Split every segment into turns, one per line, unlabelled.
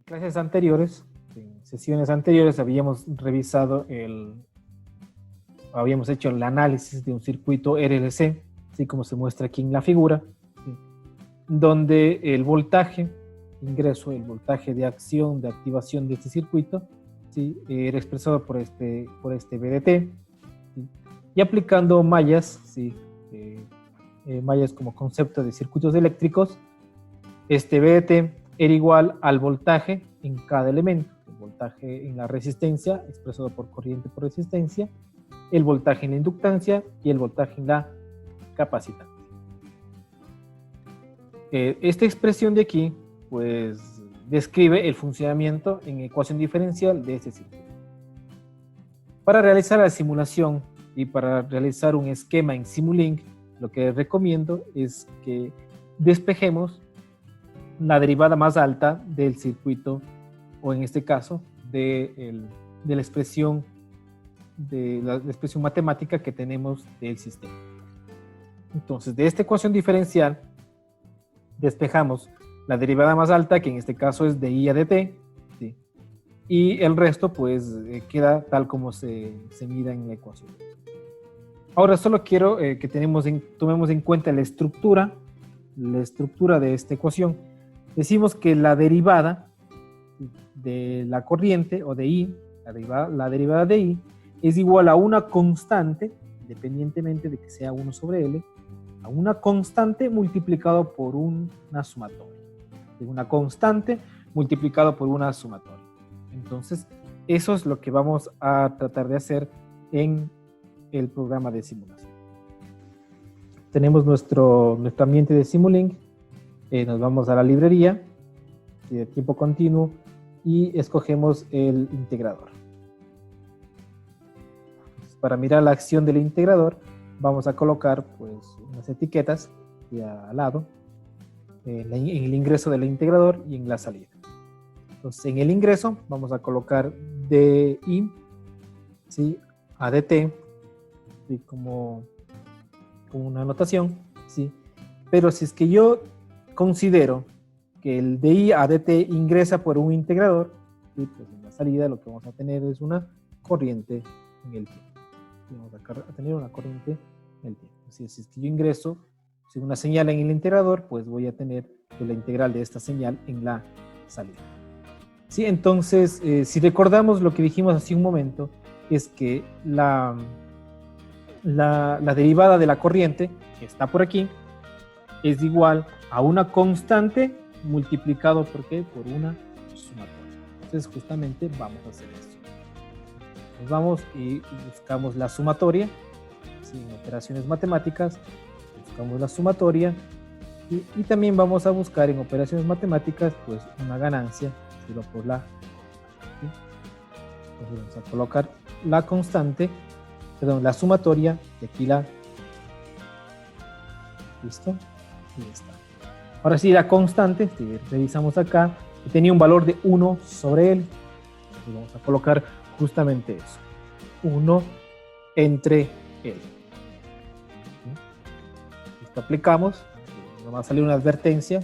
clases anteriores, en sesiones anteriores, habíamos revisado habíamos hecho el análisis de un circuito RLC, así como se muestra aquí en la figura, ¿sí? Donde el voltaje ingreso, el voltaje de acción, de activación de este circuito, ¿sí? Era expresado por este VDT, ¿sí? Y aplicando mallas, ¿sí? Mallas como concepto de circuitos eléctricos, este VDT era igual al voltaje en cada elemento, el voltaje en la resistencia, expresado por corriente por resistencia, el voltaje en la inductancia y el voltaje en la capacitancia. Esta expresión de aquí, pues, describe el funcionamiento en ecuación diferencial de este circuito. Para realizar la simulación y para realizar un esquema en Simulink, lo que recomiendo es que despejemos la derivada más alta del circuito, o en este caso, de la expresión matemática que tenemos del sistema. Entonces, de esta ecuación diferencial, despejamos la derivada más alta, que en este caso es de I a dt, ¿sí? Y el resto, pues, queda tal como se mida en la ecuación. Ahora solo quiero que tomemos en cuenta la estructura de esta ecuación. Decimos que la derivada de la corriente, o de I, la derivada de I, es igual a una constante, independientemente de que sea 1 sobre L, a una constante multiplicado por una sumatoria. Una constante multiplicado por una sumatoria. Entonces, eso es lo que vamos a tratar de hacer en el programa de simulación. Tenemos nuestro ambiente de Simulink. Nos vamos a la librería de tiempo continuo y escogemos el integrador. Entonces, para mirar la acción del integrador, vamos a colocar, pues, unas etiquetas aquí al lado, en el ingreso del integrador y en la salida. Entonces, en el ingreso vamos a colocar DI, ¿sí? A dt, ¿sí? como una anotación, ¿sí? Pero si es que yo considero que el DI a dt ingresa por un integrador, ¿sí? Pues en la salida lo que vamos a tener es una corriente en el tiempo. Vamos a tener una corriente en el tiempo. Si es que yo ingreso una señal en el integrador, pues voy a tener la integral de esta señal en la salida. ¿Sí? Entonces, si recordamos lo que dijimos hace un momento, es que la derivada de la corriente, que está por aquí, es igual a una constante multiplicado ¿por qué? Por una sumatoria. Entonces, justamente vamos a hacer esto. Nos vamos y buscamos la sumatoria, ¿sí? En operaciones matemáticas, buscamos la sumatoria y también vamos a buscar en operaciones matemáticas, pues, una ganancia, ¿sí? Por la, ¿sí? Entonces vamos a colocar la constante, perdón, la sumatoria, y aquí ¿listo? Y está. Ahora sí, la constante, si revisamos acá, tenía un valor de 1 sobre L. Entonces vamos a colocar justamente eso, 1 entre L. Esto aplicamos, nos va a salir una advertencia,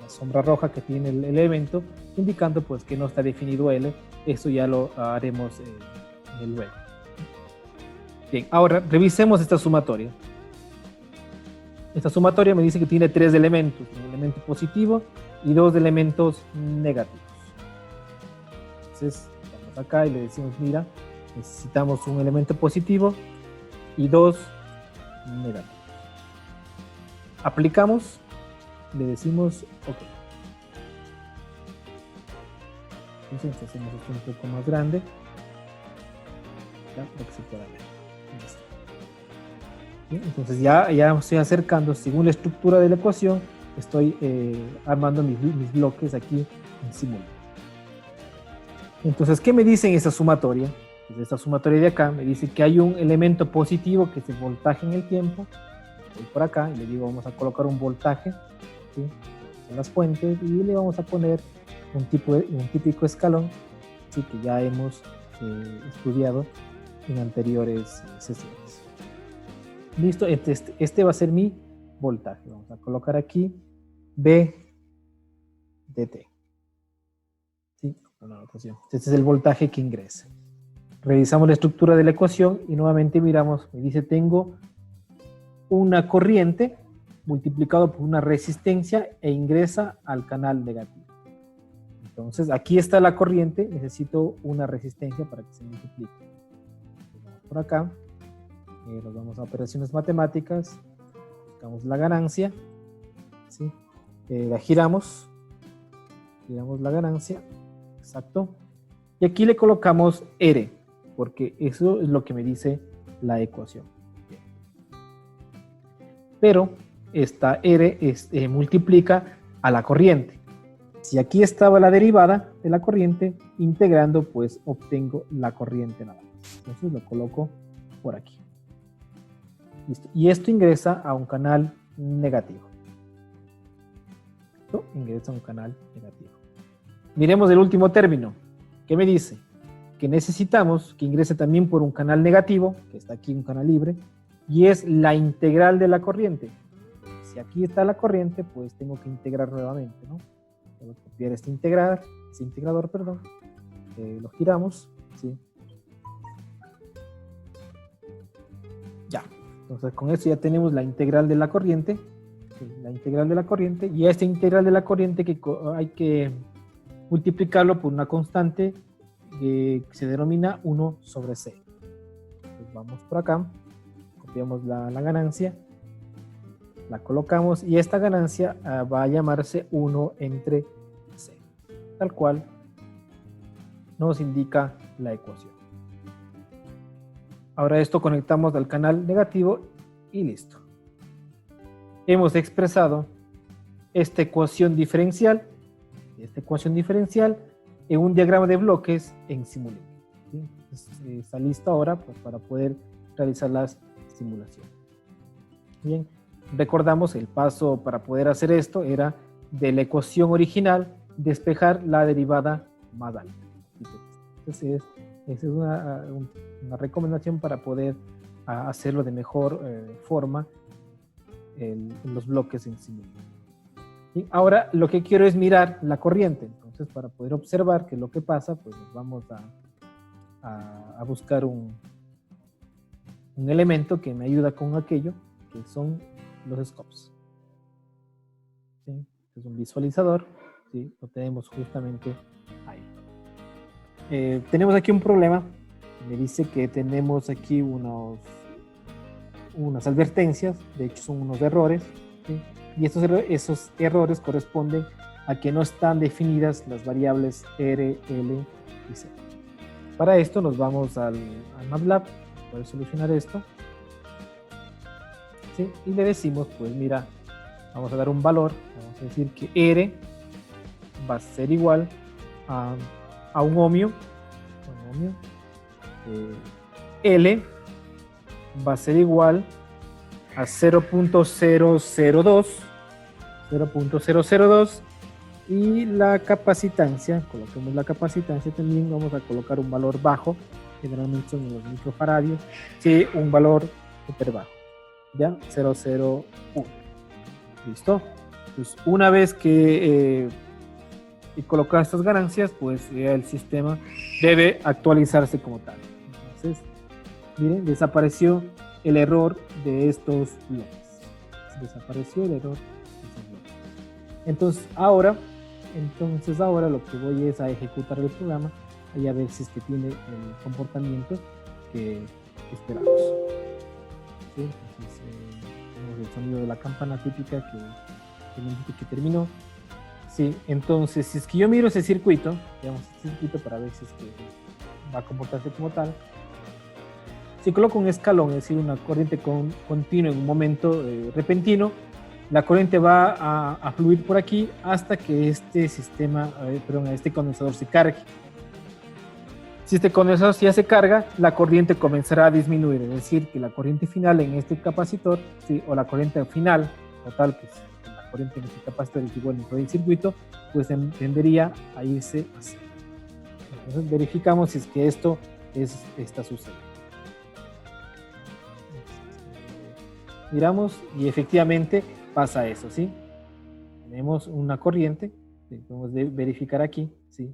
la sombra roja que tiene el elemento, indicando pues que no está definido L. Esto ya lo haremos en el luego. Bien, ahora revisemos esta sumatoria. Esta sumatoria me dice que tiene 3 elementos, un elemento positivo y 2 elementos negativos. Entonces, vamos acá y le decimos, mira, necesitamos un elemento positivo y 2 negativos. Aplicamos, le decimos OK. Entonces hacemos esto un poco más grande, para que se pueda ver. Entonces ya estoy acercando, según la estructura de la ecuación, estoy armando mis bloques aquí en Simulink. Entonces, ¿qué me dice en esta sumatoria? Pues esta sumatoria de acá me dice que hay un elemento positivo que es el voltaje en el tiempo. Voy por acá y le digo, vamos a colocar un voltaje, ¿sí? En las fuentes, y le vamos a poner un típico escalón, ¿sí? Que ya hemos estudiado en anteriores sesiones. Listo, este va a ser mi voltaje. Vamos a colocar aquí B dt. la notación. Este es el voltaje que ingresa. Revisamos la estructura de la ecuación y nuevamente miramos, me dice tengo una corriente multiplicado por una resistencia e ingresa al canal negativo. Entonces aquí está la corriente, necesito una resistencia para que se multiplique. Por acá, nos vamos a operaciones matemáticas, buscamos la ganancia, ¿sí? La giramos la ganancia, exacto, y aquí le colocamos R, porque eso es lo que me dice la ecuación. Bien. Pero esta R multiplica a la corriente. Si aquí estaba la derivada de la corriente, integrando, pues obtengo la corriente nada más. Entonces lo coloco por aquí. Listo. Y esto ingresa a un canal negativo. Esto ingresa a un canal negativo. Miremos el último término. ¿Qué me dice? Que necesitamos que ingrese también por un canal negativo, que está aquí un canal libre, y es la integral de la corriente. Si aquí está la corriente, pues tengo que integrar nuevamente, ¿no? Voy a copiar este integrador, perdón. Lo giramos, ¿sí? Ya. Entonces con esto ya tenemos la integral de la corriente. ¿Sí? La integral de la corriente. Y a esta integral de la corriente hay que multiplicarlo por una constante que se denomina 1 sobre C. Entonces vamos por acá. Copiamos la ganancia. La colocamos y esta ganancia va a llamarse 1 entre C, tal cual nos indica la ecuación. Ahora esto conectamos al canal negativo y listo. Hemos expresado esta ecuación diferencial en un diagrama de bloques en Simulink. ¿Sí? Está listo ahora pues, para poder realizar las simulaciones. Bien. Recordamos el paso para poder hacer esto era de la ecuación original despejar la derivada más alta. Entonces, esa es una recomendación para poder hacerlo de mejor forma en los bloques en sí. Y ahora lo que quiero es mirar la corriente. Entonces, para poder observar qué es lo que pasa, pues vamos a buscar un elemento que me ayuda con aquello, que son los scopes. ¿Sí? Es un visualizador, ¿sí? Lo tenemos justamente ahí. Tenemos aquí un problema. Me dice que tenemos aquí unas advertencias, de hecho son unos errores, ¿sí? Y esos errores corresponden a que no están definidas las variables R, L y C. Para esto nos vamos al MATLAB para poder solucionar esto. ¿Sí? Y le decimos, pues mira, vamos a dar un valor, vamos a decir que R va a ser igual a un ohmio, L va a ser igual a 0.002 y la capacitancia, coloquemos la capacitancia también, vamos a colocar un valor bajo, generalmente son los microfaradios, sí, un valor súper bajo. ¿Ya? 001. ¿Listo? Entonces, una vez que colocar estas ganancias, pues el sistema debe actualizarse como tal. Entonces, miren, desapareció el error de estos bloques. Desapareció el error de estos bloques. Entonces, ahora lo que voy es a ejecutar el programa y a ver si es que tiene el comportamiento que esperamos. ¿Sí? Entonces tenemos el sonido de la campana típica que terminó. Sí, entonces si es que yo miro ese circuito, digamos este circuito para ver si es que va a comportarse como tal. Si coloco un escalón, es decir, una corriente continua en un momento repentino, la corriente va a fluir por aquí hasta que este condensador se cargue. Si este condensador ya se carga, la corriente comenzará a disminuir, es decir, que la corriente final en este capacitor, ¿sí? O la corriente final, total, pues la corriente en este capacitor es igual en todo el circuito, pues tendería a irse así. Entonces verificamos si es que esto está sucediendo. Miramos y efectivamente pasa eso, ¿sí? Tenemos una corriente, podemos verificar aquí, ¿sí?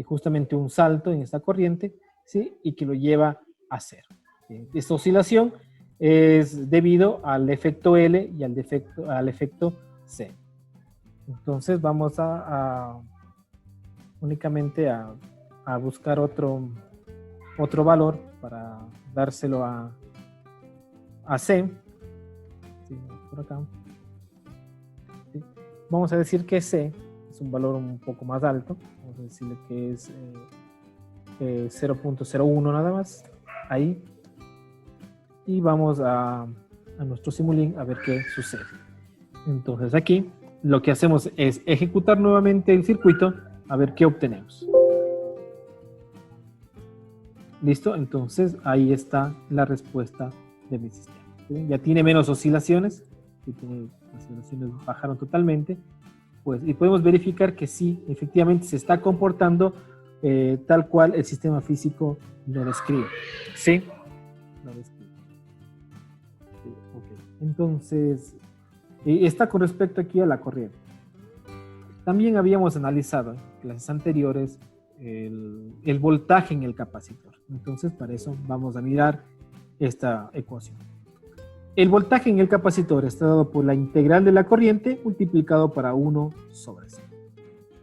justamente un salto en esta corriente, ¿sí? Y que lo lleva a cero. ¿Sí? Esta oscilación es debido al efecto L y al efecto C. Entonces vamos únicamente a buscar otro valor para dárselo a C. Sí, por acá. Sí. Vamos a decir que C es un valor un poco más alto. Vamos a decirle que es 0.01 nada más. Ahí. Y vamos a nuestro Simulink a ver qué sucede. Entonces aquí lo que hacemos es ejecutar nuevamente el circuito a ver qué obtenemos. ¿Listo? Entonces ahí está la respuesta de mi sistema. ¿Sí? Ya tiene menos oscilaciones, las oscilaciones bajaron totalmente, pues, y podemos verificar que sí, efectivamente se está comportando tal cual el sistema físico lo describe. ¿Sí? Lo describe. Sí, okay. Entonces, está con respecto aquí a la corriente. También habíamos analizado en clases anteriores el voltaje en el capacitor. Entonces, para eso vamos a mirar esta ecuación. El voltaje en el capacitor está dado por la integral de la corriente multiplicado para 1 sobre C.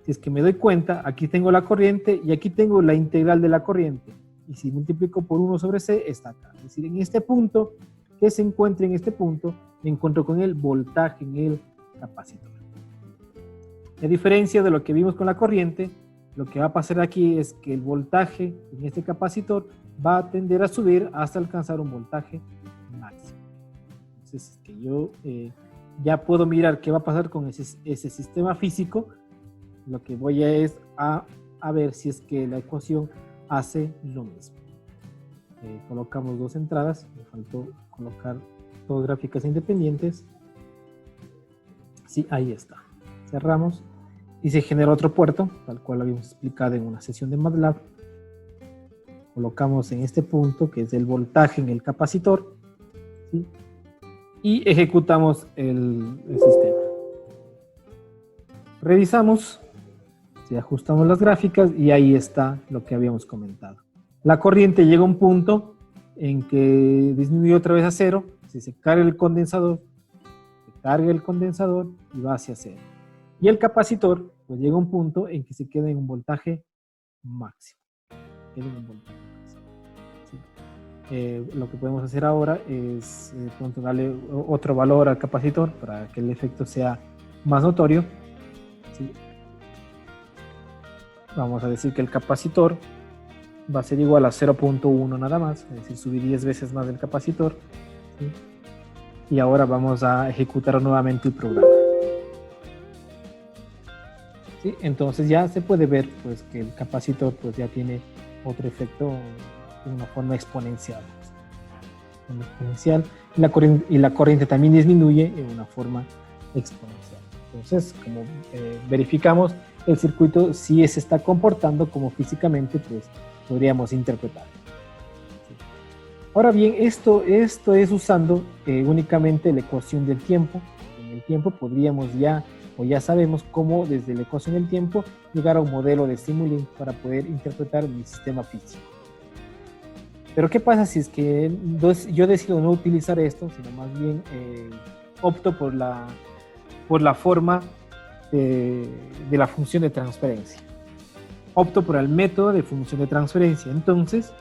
Si es que me doy cuenta, aquí tengo la corriente y aquí tengo la integral de la corriente. Y si multiplico por 1 sobre C, está acá. Es decir, en este punto, que se encuentre en este punto, me encuentro con el voltaje en el capacitor. A diferencia de lo que vimos con la corriente, lo que va a pasar aquí es que el voltaje en este capacitor va a tender a subir hasta alcanzar un voltaje máximo. Entonces, que yo ya puedo mirar qué va a pasar con ese sistema físico. Lo que voy a ver si es que la ecuación hace lo mismo. Colocamos dos entradas, me faltó colocar dos gráficas independientes. Sí, ahí está. Cerramos y se genera otro puerto, tal cual lo habíamos explicado en una sesión de MATLAB. Colocamos en este punto, que es el voltaje en el capacitor, ¿sí? Y ejecutamos el sistema. Revisamos, si ajustamos las gráficas, y ahí está lo que habíamos comentado. La corriente llega a un punto en que disminuye otra vez a cero, si se carga el condensador y va hacia cero. Y el capacitor, pues llega a un punto en que se queda en un voltaje máximo. ¿Sí? Lo que podemos hacer ahora es pronto darle otro valor al capacitor para que el efecto sea más notorio. ¿Sí? Vamos a decir que el capacitor va a ser igual a 0.1 nada más, es decir, subir 10 veces más el capacitor. ¿Sí? Y ahora vamos a ejecutar nuevamente el programa. ¿Sí? Entonces ya se puede ver pues, que el capacitor pues, ya tiene otro efecto de una forma exponencial. Y la corriente también disminuye en una forma exponencial. Entonces, como verificamos, el circuito sí se está comportando como físicamente pues, podríamos interpretar. ¿Sí? Ahora bien, esto es usando únicamente la ecuación del tiempo. En el tiempo podríamos ya sabemos cómo desde la ecuación del tiempo llegar a un modelo de Simulink para poder interpretar mi sistema físico. Pero ¿qué pasa si es que yo decido no utilizar esto, sino más bien opto por la forma de la función de transferencia? Opto por el método de función de transferencia. Entonces,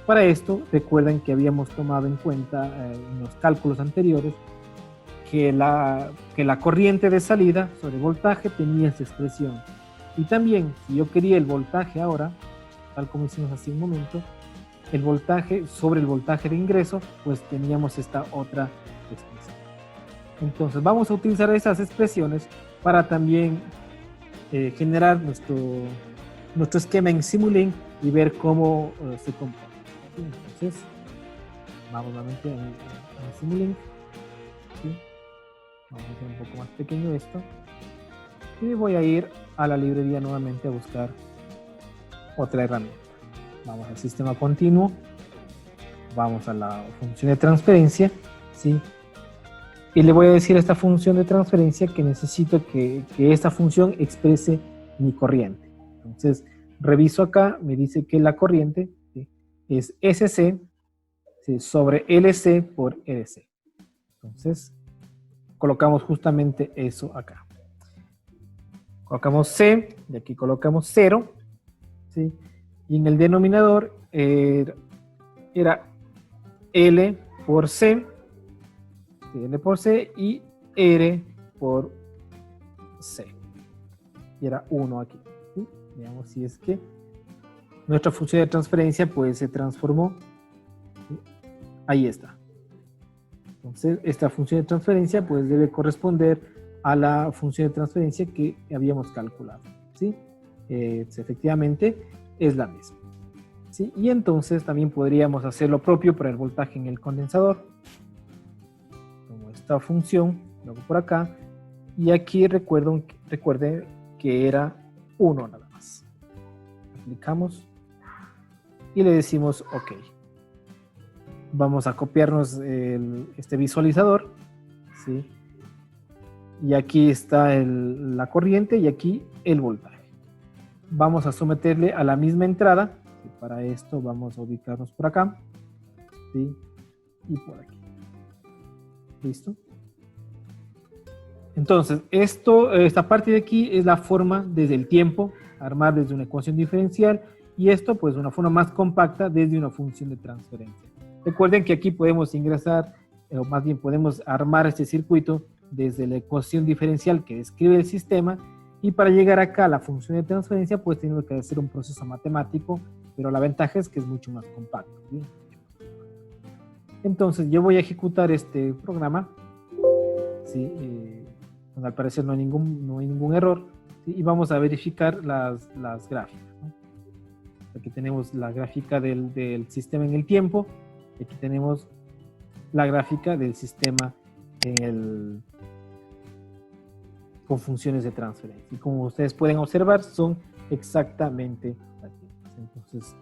para esto, recuerden que habíamos tomado en cuenta en los cálculos anteriores que la corriente de salida sobre voltaje tenía esta expresión. Y también, si yo quería el voltaje ahora, tal como hicimos hace un momento, el voltaje sobre el voltaje de ingreso, pues teníamos esta otra expresión. Entonces, vamos a utilizar esas expresiones para también generar nuestro esquema en Simulink y ver cómo se comporta. Entonces, vamos nuevamente en Simulink. ¿Sí? Vamos a hacer un poco más pequeño esto. Y voy a ir a la librería nuevamente a buscar otra herramienta. Vamos al sistema continuo. Vamos a la función de transferencia. ¿Sí? Y le voy a decir a esta función de transferencia que necesito que esta función exprese mi corriente. Entonces, reviso acá, me dice que la corriente, ¿sí?, es SC, ¿sí?, sobre LC por LC. Entonces, colocamos justamente eso acá. Colocamos C, y aquí colocamos 0, ¿sí? Y en el denominador era L por C, ¿sí?, L por C y R por C. Y era 1 aquí, ¿sí? Veamos si es que nuestra función de transferencia pues se transformó. ¿Sí? Ahí está. Entonces, esta función de transferencia pues debe corresponder a la función de transferencia que habíamos calculado, ¿sí? Efectivamente es la misma, ¿sí? Y entonces también podríamos hacer lo propio para el voltaje en el condensador. Como esta función, luego por acá, y aquí recuerden que era 1 nada más. Aplicamos y le decimos OK. Vamos a copiarnos este visualizador, ¿sí? Y aquí está la corriente y aquí el voltaje. Vamos a someterle a la misma entrada. ¿Sí? Para esto vamos a ubicarnos por acá, ¿sí?, y por aquí. ¿Listo? Entonces, esta parte de aquí es la forma desde el tiempo, armar desde una ecuación diferencial, y esto pues una forma más compacta desde una función de transferencia. Recuerden que aquí podemos ingresar, o más bien podemos armar este circuito desde la ecuación diferencial que describe el sistema, y para llegar acá a la función de transferencia pues tenemos que hacer un proceso matemático, pero la ventaja es que es mucho más compacto, ¿sí? Entonces yo voy a ejecutar este programa, ¿sí? Al parecer no hay ningún error, ¿sí? Y vamos a verificar las gráficas, ¿no? Aquí tenemos la gráfica del sistema en el tiempo, y aquí tenemos la gráfica del sistema con funciones de transferencia. Y como ustedes pueden observar, son exactamente las mismas. Entonces,